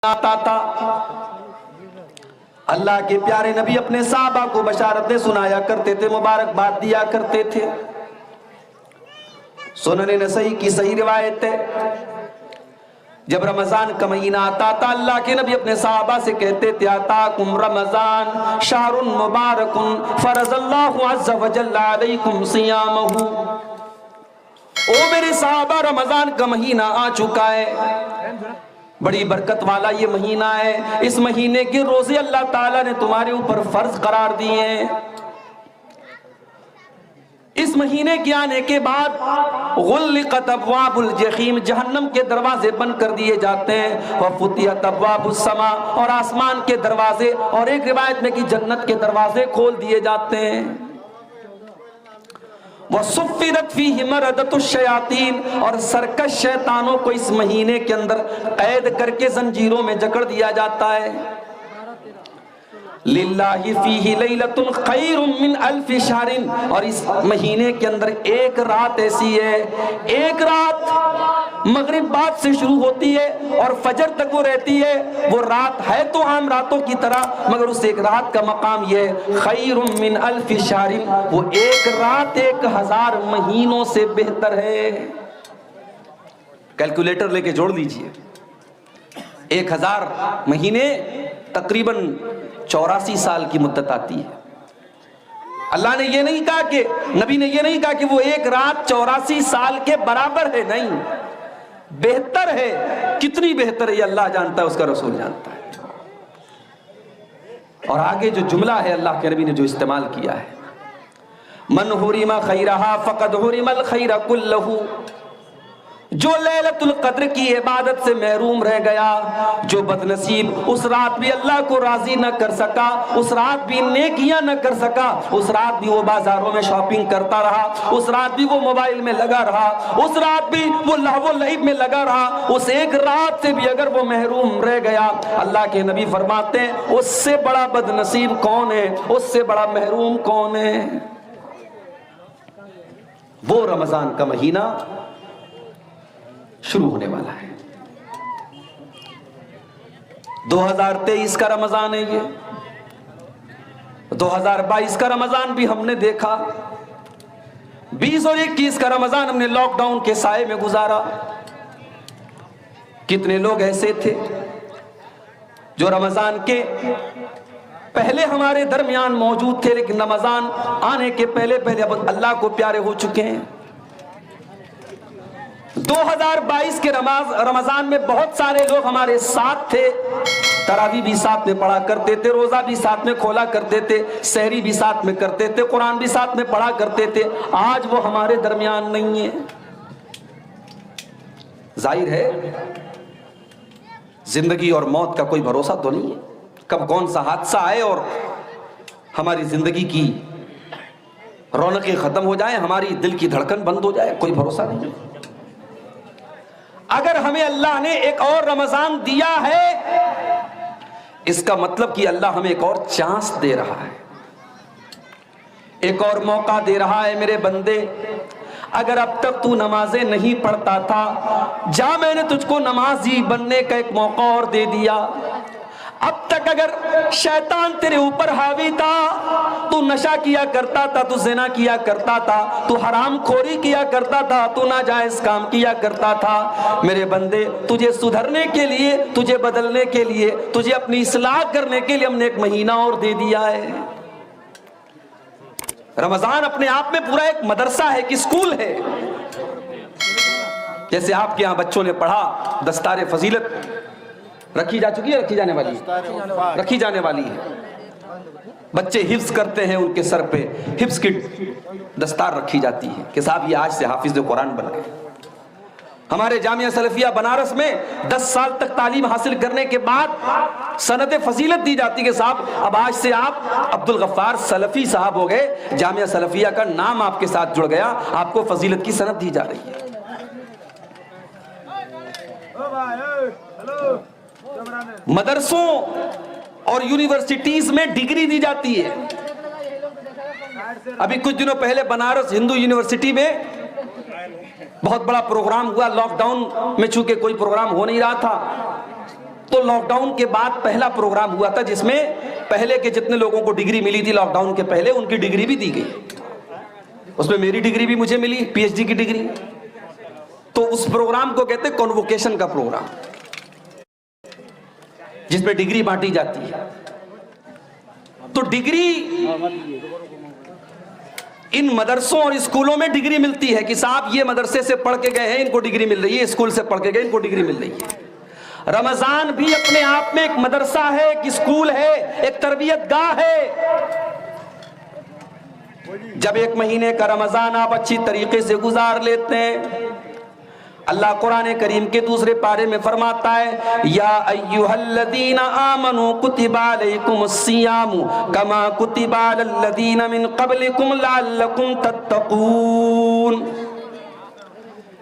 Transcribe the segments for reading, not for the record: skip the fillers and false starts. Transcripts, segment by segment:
آتا تھا۔ اللہ کے پیارے نبی اپنے صحابہ کو بشارتیں سنایا کرتے تھے، مبارکباد دیا کرتے تھے۔ سنن نسائی کی صحیح روایت ہے، جب رمضان کا مہینہ آتا تھا اللہ کے نبی اپنے صحابہ سے کہتے تھے آتاکم رمضان شہر مبارک فرض اللہ عز وجل علیکم صیامہ۔ او میرے صحابہ، رمضان کا مہینہ آ چکا ہے، بڑی برکت والا یہ مہینہ ہے، اس مہینے کے روزے اللہ تعالیٰ نے تمہارے اوپر فرض قرار دیے ہیں۔ اس مہینے کے آنے کے بعد غلقت ابواب الجحیم، جہنم کے دروازے بند کر دیے جاتے ہیں، وفتحت ابواب السماء، اور آسمان کے دروازے، اور ایک روایت میں کہ جنت کے دروازے کھول دیے جاتے ہیں۔ وَصُفِّدَتْ فِيهِ مَرَدَةُ الشَّيَاطِينِ، اور سرکش شیطانوں کو اس مہینے کے اندر قید کر کے زنجیروں میں جکڑ دیا جاتا ہے۔ لِلَّهِ فِيهِ لَيْلَةٌ خَيْرٌ مِّنْ أَلْفِ شَهْرٍ، اور اس مہینے کے اندر ایک رات ایسی ہے، ایک رات مغرب بعد سے شروع ہوتی ہے اور فجر تک وہ رہتی ہے۔ وہ رات ہے تو عام راتوں کی طرح، مگر اس ایک رات کا مقام یہ ہے خیر من الف شہر، وہ ایک رات 1000 مہینوں سے بہتر ہے۔ کیلکولیٹر لے کے جوڑ لیجئے، 1000 مہینے تقریباً 84 سال کی مدت آتی ہے۔ اللہ نے یہ نہیں کہا کہ، نبی نے یہ نہیں کہا کہ وہ ایک رات 84 سال کے برابر ہے، نہیں، بہتر ہے۔ کتنی بہتر ہے یہ اللہ جانتا ہے، اس کا رسول جانتا ہے۔ اور آگے جو جملہ ہے اللہ کے نبی نے جو استعمال کیا ہے، من حرم خیرہا فقد حرم الخیر کلہ، جو لیلۃ القدر کی عبادت سے محروم رہ گیا، جو بد نصیب اس رات بھی اللہ کو راضی نہ کر سکا، اس رات بھی نیکیاں نہ کر سکا، اس رات بھی وہ بازاروں میں شاپنگ کرتا رہا، اس رات بھی وہ موبائل میں لگا رہا، اس رات بھی وہ لہو و لعب میں لگا رہا، اس ایک رات سے بھی اگر وہ محروم رہ گیا، اللہ کے نبی فرماتے ہیں اس سے بڑا بد نصیب کون ہے، اس سے بڑا محروم کون ہے۔ وہ رمضان کا مہینہ شروع ہونے والا ہے، 2023 کا رمضان ہے، یہ 2022 کا رمضان بھی ہم نے دیکھا، 20 اور 21 کا رمضان ہم نے لاک ڈاؤن کے سائے میں گزارا۔ کتنے لوگ ایسے تھے جو رمضان کے پہلے ہمارے درمیان موجود تھے، لیکن رمضان آنے کے پہلے اب اللہ کو پیارے ہو چکے ہیں۔ 2022 کے رمضان میں بہت سارے لوگ ہمارے ساتھ تھے، تراویح بھی ساتھ میں پڑھا کرتے تھے، روزہ بھی ساتھ میں کھولا کرتے تھے، سحری بھی ساتھ میں کرتے تھے، قرآن بھی ساتھ میں پڑھا کرتے تھے، آج وہ ہمارے درمیان نہیں ہے۔ ظاہر ہے زندگی اور موت کا کوئی بھروسہ تو نہیں ہے، کب کون سا حادثہ آئے اور ہماری زندگی کی رونقیں ختم ہو جائیں، ہماری دل کی دھڑکن بند ہو جائے، کوئی بھروسہ نہیں ہے۔ اگر ہمیں اللہ نے ایک اور رمضان دیا ہے، اس کا مطلب کہ اللہ ہمیں ایک اور چانس دے رہا ہے، ایک اور موقع دے رہا ہے۔ میرے بندے، اگر اب تک تو نمازیں نہیں پڑھتا تھا، جا، میں نے تجھ کو نمازی بننے کا ایک موقع اور دے دیا۔ اب تک اگر شیطان تیرے اوپر حاوی تھا، تو نشہ کیا کرتا تھا، تو زنا کیا کرتا تھا، تو حرام خوری کیا کرتا تھا، تو ناجائز کام کیا کرتا تھا، میرے بندے تجھے سدھرنے کے لیے، تجھے بدلنے کے لیے، تجھے اپنی اصلاح کرنے کے لیے ہم نے ایک مہینہ اور دے دیا ہے۔ رمضان اپنے آپ میں پورا ایک مدرسہ ہے کہ اسکول ہے۔ جیسے آپ کے ہاں بچوں نے پڑھا، دستار فضیلت رکھی جا چکی ہے، رکھی جانے والی ہے، رکھی جانے والی ہے۔ بچے حفظ کرتے ہیں، ان کے سر پہ حفظ کی دستار رکھی جاتی ہے کہ صاحب یہ آج سے حافظ قرآن بن گئے۔ ہمارے جامعہ سلفیہ بنارس میں 10 سال تک تعلیم حاصل کرنے کے بعد سند فضیلت دی جاتی کہ صاحب اب آج سے آپ عبدالغفار سلفی صاحب ہو گئے، جامعہ سلفیہ کا نام آپ کے ساتھ جڑ گیا، آپ کو فضیلت کی سند دی جا رہی ہے۔ مدرسوں اور یونیورسٹیز میں ڈگری دی جاتی ہے۔ ابھی کچھ دنوں پہلے بنارس ہندو یونیورسٹی میں بہت بڑا پروگرام ہوا، لاک ڈاؤن میں چونکہ کوئی پروگرام ہو نہیں رہا تھا، تو لاک ڈاؤن کے بعد پہلا پروگرام ہوا تھا جس میں پہلے کے جتنے لوگوں کو ڈگری ملی تھی لاک ڈاؤن کے پہلے ان کی ڈگری بھی دی گئی. اس میں میری ڈگری بھی مجھے ملی, پی ایچ ڈی کی ڈگری. تو اس پروگرام کو کہتے ہیں کنووکیشن کا پروگرام, جس میں ڈگری بانٹی جاتی ہے. تو ڈگری ان مدرسوں اور اسکولوں میں ڈگری ملتی ہے کہ صاحب یہ مدرسے سے پڑھ کے گئے ہیں ان کو ڈگری مل رہی ہے, اسکول سے پڑھ کے گئے ان کو ڈگری مل رہی ہے. رمضان بھی اپنے آپ میں ایک مدرسہ ہے, ایک اسکول ہے, ایک تربیت گاہ ہے. جب ایک مہینے کا رمضان آپ اچھی طریقے سے گزار لیتے ہیں, اللہ قرآن کریم کے دوسرے پارے میں فرماتا ہے یا ایھا الذین آمنوا کتب علیکم الصیام کما کتب علی الذین من قبلکم لعلکم تتقون.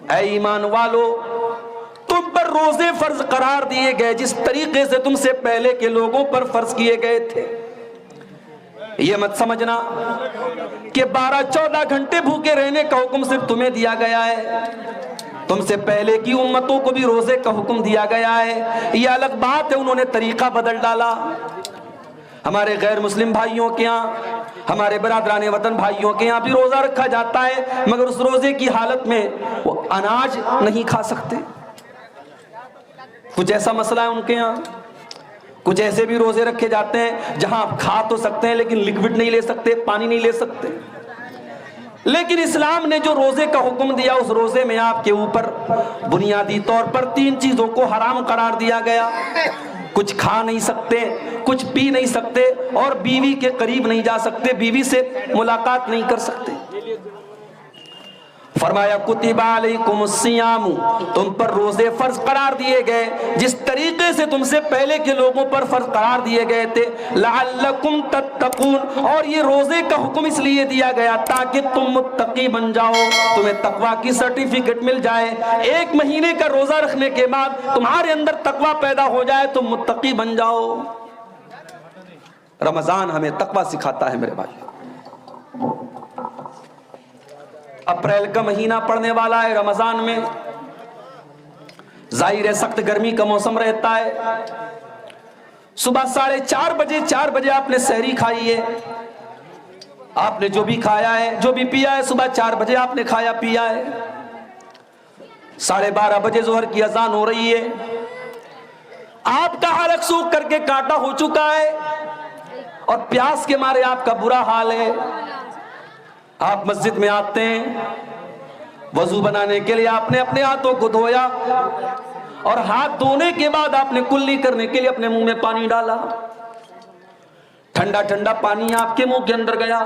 اے ایمان والو, تم پر روزے فرض قرار دیے گئے جس طریقے سے تم سے پہلے کے لوگوں پر فرض کیے گئے تھے. یہ مت سمجھنا کہ 12-14 گھنٹے بھوکے رہنے کا حکم صرف تمہیں دیا گیا ہے, تم سے پہلے کی امتوں کو بھی روزے کا حکم دیا گیا ہے. یہ الگ بات ہے انہوں نے طریقہ بدل ڈالا. ہمارے غیر مسلم بھائیوں کے ہاں, ہمارے برادران وطن بھائیوں کے ہاں بھی روزہ رکھا جاتا ہے, مگر اس روزے کی حالت میں وہ اناج نہیں کھا سکتے. کچھ ایسا مسئلہ ہے ان کے ہاں. کچھ ایسے بھی روزے رکھے جاتے ہیں جہاں آپ کھا تو سکتے ہیں لیکن لکوڈ نہیں لے سکتے, پانی نہیں لے سکتے. لیکن اسلام نے جو روزے کا حکم دیا, اس روزے میں آپ کے اوپر بنیادی طور پر 3 چیزوں کو حرام قرار دیا گیا. کچھ کھا نہیں سکتے, کچھ پی نہیں سکتے, اور بیوی کے قریب نہیں جا سکتے, بیوی سے ملاقات نہیں کر سکتے. فرمایا کتب علیکم الصیام, تم پر روزے فرض قرار دیے گئے جس طریقے سے تم سے پہلے کے لوگوں پر فرض قرار دیے گئے تھے. لعلکم تتقون, اور یہ روزے کا حکم اس لیے دیا گیا تاکہ تم متقی بن جاؤ, تمہیں تقوی کی سرٹیفکیٹ مل جائے. 1 مہینے کا روزہ رکھنے کے بعد تمہارے اندر تقوی پیدا ہو جائے, تم متقی بن جاؤ. رمضان ہمیں تقوی سکھاتا ہے میرے بھائی. اپریل کا مہینہ پڑنے والا ہے, رمضان میں ظاہر ہے سخت گرمی کا موسم رہتا ہے. صبح 4:30 بجے آپ نے سحری کھائی ہے, آپ نے جو بھی کھایا ہے جو بھی پیا ہے صبح 4 بجے آپ نے کھایا پیا ہے. 12:30 بجے ظہر کی اذان ہو رہی ہے, آپ کا حلق سوکھ کر کے کانٹا ہو چکا ہے اور پیاس کے مارے آپ کا برا حال ہے. آپ مسجد میں آتے ہیں, وضو بنانے کے لیے آپ نے اپنے ہاتھوں کو دھویا, اور ہاتھ دھونے کے بعد آپ نے کلی کرنے کے لیے اپنے منہ میں پانی ڈالا. ٹھنڈا ٹھنڈا پانی آپ کے منہ کے اندر گیا,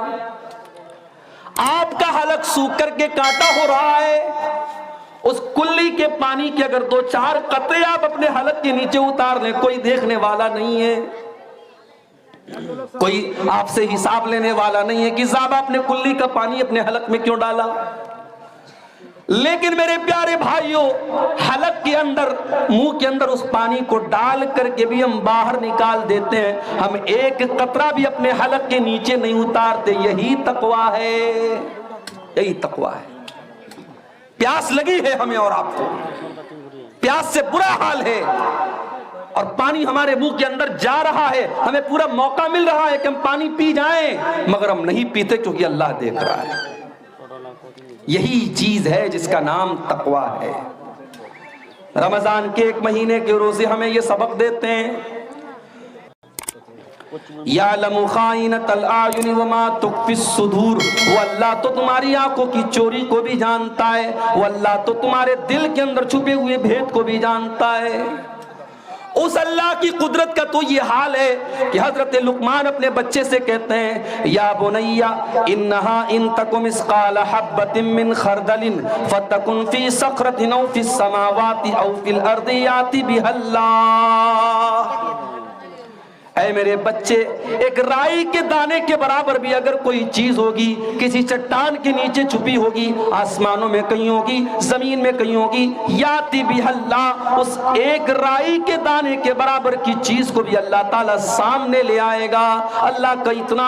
آپ کا حلق سوکھ کر کے کانٹا ہو رہا ہے. اس کلی کے پانی کے اگر 2-4 قطرے آپ اپنے حلق کے نیچے اتار لیں, کوئی دیکھنے والا نہیں ہے, کوئی آپ سے حساب لینے والا نہیں ہے کہ صاحب آپ نے کلی کا پانی اپنے حلق میں کیوں ڈالا. لیکن میرے پیارے بھائیوں, حلق کے اندر, منہ کے اندر اس پانی کو ڈال کر کے بھی ہم باہر نکال دیتے ہیں, ہم 1 قطرہ بھی اپنے حلق کے نیچے نہیں اتارتے. یہی تقویٰ ہے, یہی تقویٰ ہے. پیاس لگی ہے ہمیں اور آپ کو, پیاس سے برا حال ہے, اور پانی ہمارے منہ کے اندر جا رہا ہے, ہمیں پورا موقع مل رہا ہے کہ ہم پانی پی جائیں, مگر ہم نہیں پیتے کیونکہ اللہ دیکھ رہا ہے. یہی چیز ہے جس کا نام تقویٰ ہے. رمضان کے 1 مہینے کے روزے ہمیں یہ سبق دیتے ہیں, یعلم خائنۃ الاعین وما تخفی الصدور, وہ اللہ تو تمہاری آنکھوں کی چوری کو بھی جانتا ہے, وہ اللہ تو تمہارے دل کے اندر چھپے ہوئے بھید کو بھی جانتا ہے. اس اللہ کی قدرت کا تو یہ حال ہے کہ حضرت لقمان اپنے بچے سے کہتے ہیں یا بنیا انہا ان تک مثقال حبۃ من خردل فتکن فی صخرۃ او فی السماوات او فی الارض یاتی بها اللہ. اے میرے بچے, ایک رائی کے دانے کے برابر بھی اگر کوئی چیز ہوگی, کسی چٹان کے نیچے چھپی ہوگی, آسمانوں میں کہیں ہوگی, زمین میں کہیں ہوگی, یاتی بها اللہ, اس ایک رائی کے دانے کے برابر کی چیز کو بھی اللہ تعالیٰ سامنے لے آئے گا. اللہ کا اتنا,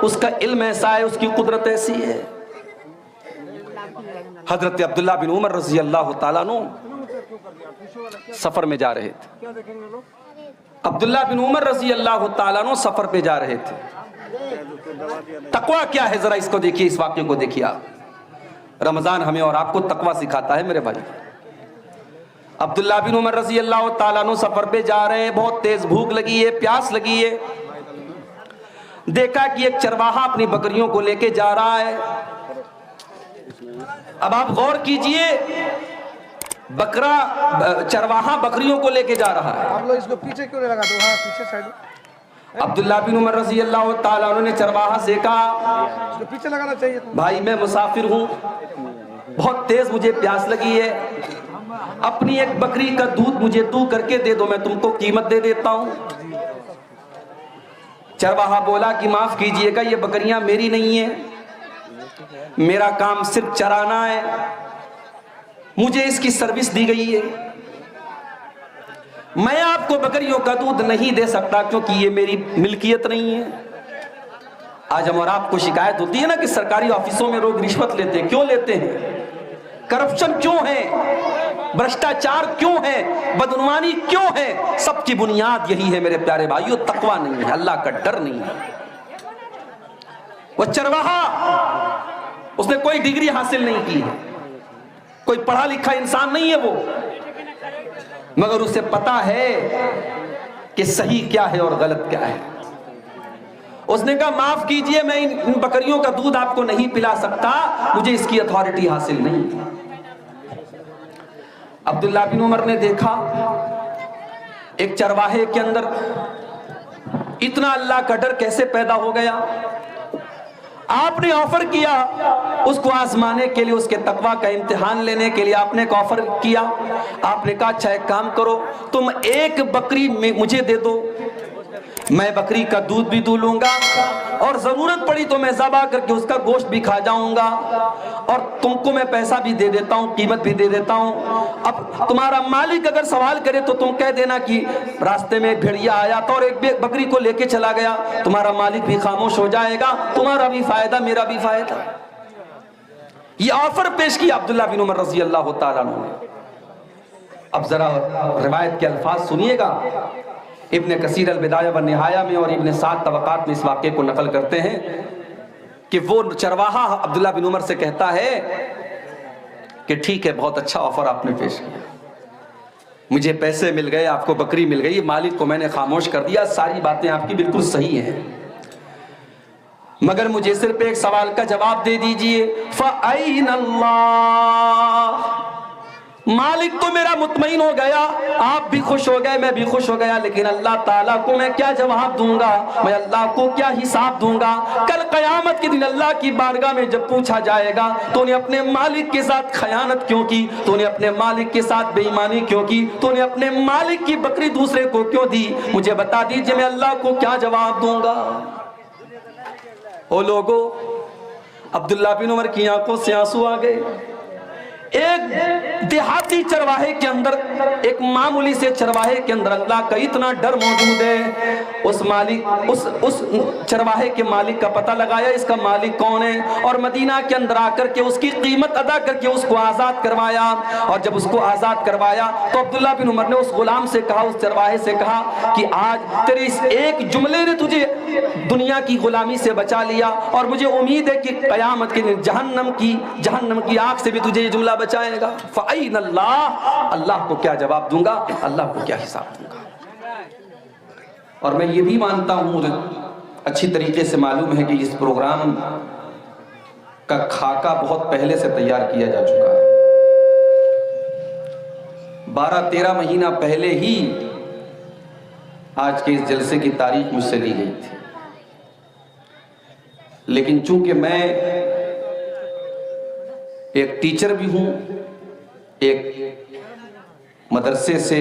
اس کا علم ایسا ہے, اس کی قدرت ایسی ہے. حضرت عبداللہ بن عمر رضی اللہ تعالیٰ عنہ سفر میں جا رہے تھے, عبداللہ بن عمر رضی اللہ تعالیٰ عنہ سفر پہ جا رہے تھے. تقویٰ کیا ہے ذرا اس کو دیکھیے, اس واقعے کو دیکھیے آپ. رمضان ہمیں اور آپ کو تقویٰ سکھاتا ہے میرے بھائی. عبداللہ بن عمر رضی اللہ تعالیٰ عنہ سفر پہ جا رہے ہیں, بہت تیز بھوک لگی ہے, پیاس لگی ہے. دیکھا کہ ایک چرواہا اپنی بکریوں کو لے کے جا رہا ہے. اب آپ غور کیجئے, چرواہا بکریوں کو لے کے جا رہا ہے. آپ لوگ اس کو پیچھے کیوں نہیں لگاتے؟ وہاں پیچھے سائڈ. عبداللہ بن عمر رضی اللہ تعالیٰ عنہ نے چرواہا سے کہا, اس کو پیچھے لگانا چاہیے تھا. بھائی میں مسافر ہوں, بہت تیز مجھے پیاس لگی ہے, اپنی ایک بکری کا دودھ مجھے تو کر کے دے دو, میں تم کو قیمت دے دیتا ہوں. چرواہا بولا کہ معاف کیجئے گا, یہ بکریاں میری نہیں ہیں, میرا کام صرف چرانا ہے, مجھے اس کی سروس دی گئی ہے, میں آپ کو بکریوں کا دودھ نہیں دے سکتا کیونکہ یہ میری ملکیت نہیں ہے. آج ہم اور آپ کو شکایت ہوتی ہے نا کہ سرکاری آفیسوں میں لوگ رشوت لیتے ہیں. کیوں لیتے ہیں؟ کرپشن کیوں ہے؟ بھرشٹاچار کیوں ہے؟ بدعنوانی کیوں ہے؟ سب کی بنیاد یہی ہے میرے پیارے بھائیو, تقویٰ نہیں ہے, اللہ کا ڈر نہیں ہے. وہ چرواہا, اس نے کوئی ڈگری حاصل نہیں کی ہے, کوئی پڑھا لکھا انسان نہیں ہے وہ, مگر اسے پتا ہے کہ صحیح کیا ہے اور غلط کیا ہے. اس نے کہا معاف کیجئے, میں ان بکریوں کا دودھ آپ کو نہیں پلا سکتا, مجھے اس کی اتھارٹی حاصل نہیں. عبداللہ بن عمر نے دیکھا ایک چرواہے کے اندر اتنا اللہ کا ڈر کیسے پیدا ہو گیا. آپ نے آفر کیا اس کو آزمانے کے لیے, اس کے تقویٰ کا امتحان لینے کے لیے آپ نے ایک آفر کیا. آپ نے کہا اچھا ایک کام کرو, تم ایک بکری مجھے دے دو, میں بکری کا دودھ بھی دو لوں گا, اور ضرورت پڑی تو میں ذبح کر کے اس کا گوشت بھی کھا جاؤں گا, اور تم کو میں پیسہ بھی دے دیتا ہوں, قیمت بھی دے دیتا ہوں. اب تمہارا مالک اگر سوال کرے تو تم کہہ دینا کہ راستے میں ایک بھیڑیا آیا تھا اور ایک بکری کو لے کے چلا گیا. تمہارا مالک بھی خاموش ہو جائے گا, تمہارا بھی فائدہ میرا بھی فائدہ. یہ آفر پیش کیا عبداللہ بن عمر رضی اللہ تعالیٰ عنہ نے. اب ذرا روایت کے الفاظ سنیے گا. ابن کثیر البدایہ والنہایہ میں اور ابن سعد طبقات میں اس واقعے کو نقل کرتے ہیں کہ وہ چرواہا عبداللہ بن عمر سے کہتا ہے کہ ٹھیک ہے, بہت اچھا آفر آپ نے پیش کیا, مجھے پیسے مل گئے, آپ کو بکری مل گئی, مالک کو میں نے خاموش کر دیا, ساری باتیں آپ کی بالکل صحیح ہیں, مگر مجھے صرف ایک سوال کا جواب دے دیجئے, فَأَيْنَ اللَّهُ. مالک تو میرا مطمئن ہو گیا, آپ بھی خوش ہو گئے, میں بھی خوش ہو گیا, لیکن اللہ تعالیٰ کو میں کیا جواب دوں گا, میں اللہ کو کیا حساب دوں گا؟ کل قیامت کے دن اللہ کی بارگاہ میں جب پوچھا جائے گا تو نے اپنے مالک کے ساتھ خیانت کیوں کی, تو نے اپنے مالک کے ساتھ بے ایمانی کیوں کی, تو نے اپنے مالک کی بکری دوسرے کو کیوں دی, مجھے بتا دیجئے میں اللہ کو کیا جواب دوں گا؟ او لوگو, عبداللہ بن عمر کی آنکھوں سے آنسو آ گئے. ایک دیہاتی چرواہے کے اندر, ایک معمولی سے چرواہے کے اندر اللہ کا اتنا ڈر موجود ہے. اس چرواہے کے مالک کا پتہ لگایا, اس کا مالک کون ہے, اور مدینہ کے اندر آ کر کے اس کی قیمت ادا کر کے اس کو آزاد کروایا. اور جب اس کو آزاد کروایا تو عبداللہ بن عمر نے اس غلام سے کہا, اس چرواہے سے کہا کہ آج تیرے اس ایک جملے نے تجھے دنیا کی غلامی سے بچا لیا, اور مجھے امید ہے کہ قیامت کے دن جہنم کی آگ سے بھی تجھے یہ جملہ بچائے گا. فَأَيْنَ اللَّهُ, اللہ کو کیا جواب دوں گا, اللہ کو کیا حساب دوں گا. اور میں یہ بھی مانتا ہوں, اچھی طریقے سے معلوم ہے کہ اس پروگرام کا خاکہ بہت پہلے سے تیار کیا جا چکا ہے. 12-13 مہینہ پہلے ہی آج کے اس جلسے کی تاریخ مجھ سے لی گئی تھی, لیکن چونکہ میں ایک ٹیچر بھی ہوں, ایک مدرسے سے,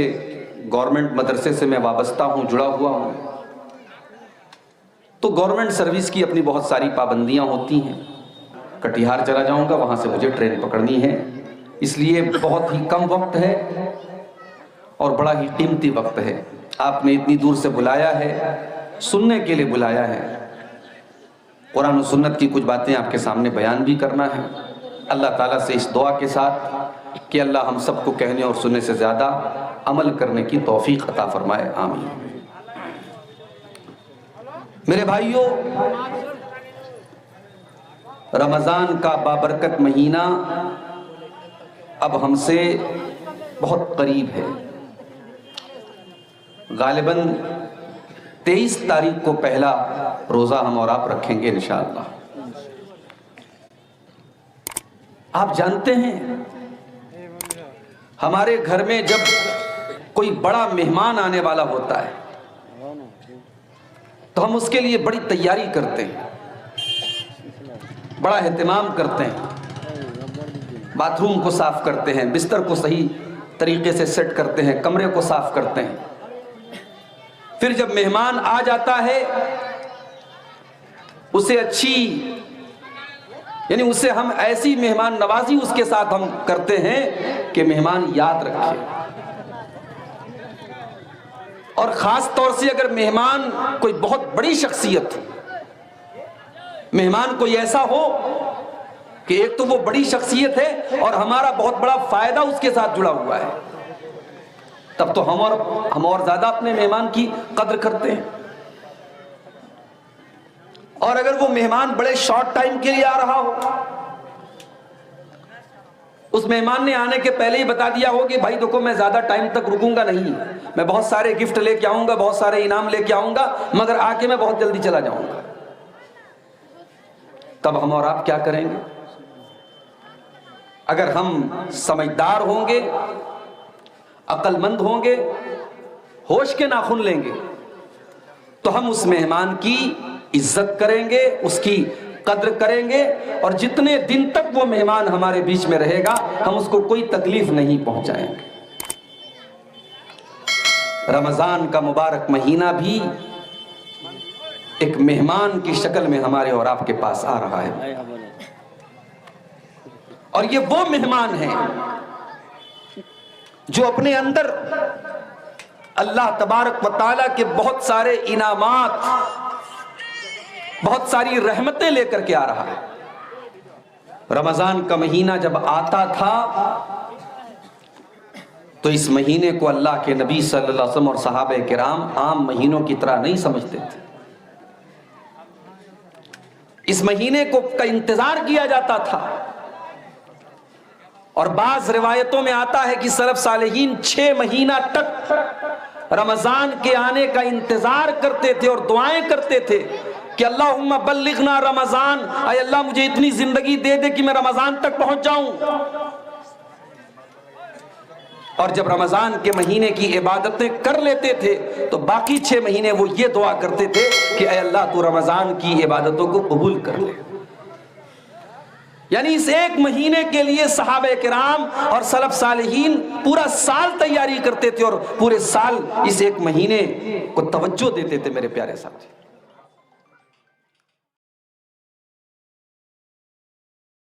گورنمنٹ مدرسے سے میں وابستہ ہوں, جڑا ہوا ہوں, تو گورنمنٹ سروس کی اپنی بہت ساری پابندیاں ہوتی ہیں. کٹیہار چلا جاؤں گا, وہاں سے مجھے ٹرین پکڑنی ہے, اس لیے بہت ہی کم وقت ہے اور بڑا ہی قیمتی وقت ہے. آپ نے اتنی دور سے بلایا ہے, سننے کے لیے بلایا ہے, قرآن و سنت کی کچھ باتیں آپ کے سامنے بیان بھی کرنا ہے. اللہ تعالیٰ سے اس دعا کے ساتھ کہ اللہ ہم سب کو کہنے اور سننے سے زیادہ عمل کرنے کی توفیق عطا فرمائے, آمین. میرے بھائیوں، رمضان کا بابرکت مہینہ اب ہم سے بہت قریب ہے۔ غالباً 23 تاریخ کو پہلا روزہ ہم اور آپ رکھیں گے انشاءاللہ۔ آپ جانتے ہیں ہمارے گھر میں جب کوئی بڑا مہمان آنے والا ہوتا ہے تو ہم اس کے لیے بڑی تیاری کرتے ہیں، بڑا اہتمام کرتے ہیں، باتھ روم کو صاف کرتے ہیں، بستر کو صحیح طریقے سے سیٹ کرتے ہیں، کمرے کو صاف کرتے ہیں۔ پھر جب مہمان آ جاتا ہے اسے ہم ایسی مہمان نوازی اس کے ساتھ ہم کرتے ہیں کہ مہمان یاد رکھے۔ اور خاص طور سے اگر مہمان کوئی بہت بڑی شخصیت ہو، مہمان کوئی ایسا ہو کہ ایک تو وہ بڑی شخصیت ہے اور ہمارا بہت بڑا فائدہ اس کے ساتھ جڑا ہوا ہے، تب تو ہم اور زیادہ اپنے مہمان کی قدر کرتے ہیں۔ اور اگر وہ مہمان بڑے شارٹ ٹائم کے لیے آ رہا ہو، اس مہمان نے آنے کے پہلے ہی بتا دیا ہو کہ بھائی دیکھو میں زیادہ ٹائم تک رکوں گا نہیں، میں بہت سارے گفٹ لے کے آؤں گا، بہت سارے انعام لے کے آؤں گا، مگر آ کے میں بہت جلدی چلا جاؤں گا، تب ہم اور آپ کیا کریں گے؟ اگر ہم سمجھدار ہوں گے، عقل مند ہوں گے، ہوش کے ناخن لیں گے، تو ہم اس مہمان کی عزت کریں گے، اس کی قدر کریں گے، اور جتنے دن تک وہ مہمان ہمارے بیچ میں رہے گا ہم اس کو کوئی تکلیف نہیں پہنچائیں گے۔ رمضان کا مبارک مہینہ بھی ایک مہمان کی شکل میں ہمارے اور آپ کے پاس آ رہا ہے، اور یہ وہ مہمان ہیں جو اپنے اندر اللہ تبارک و تعالیٰ کے بہت سارے انعامات، بہت ساری رحمتیں لے کر کے آ رہا ہے۔ رمضان کا مہینہ جب آتا تھا تو اس مہینے کو اللہ کے نبی صلی اللہ علیہ وسلم اور صحابہ کرام عام مہینوں کی طرح نہیں سمجھتے تھے۔ اس مہینے کا انتظار کیا جاتا تھا، اور بعض روایتوں میں آتا ہے کہ سلف صالحین 6 مہینہ تک رمضان کے آنے کا انتظار کرتے تھے اور دعائیں کرتے تھے کہ اللہم بلغنا رمضان، اے اللہ مجھے اتنی زندگی دے دے کہ میں رمضان تک پہنچ جاؤں۔ اور جب رمضان کے مہینے کی عبادتیں کر لیتے تھے تو باقی 6 مہینے وہ یہ دعا کرتے تھے کہ اے اللہ تو رمضان کی عبادتوں کو قبول کر لے۔ یعنی اس ایک مہینے کے لیے صحابہ کرام اور سلف صالحین پورا سال تیاری کرتے تھے، اور پورے سال اس ایک مہینے کو توجہ دیتے تھے۔ میرے پیارے ساتھی،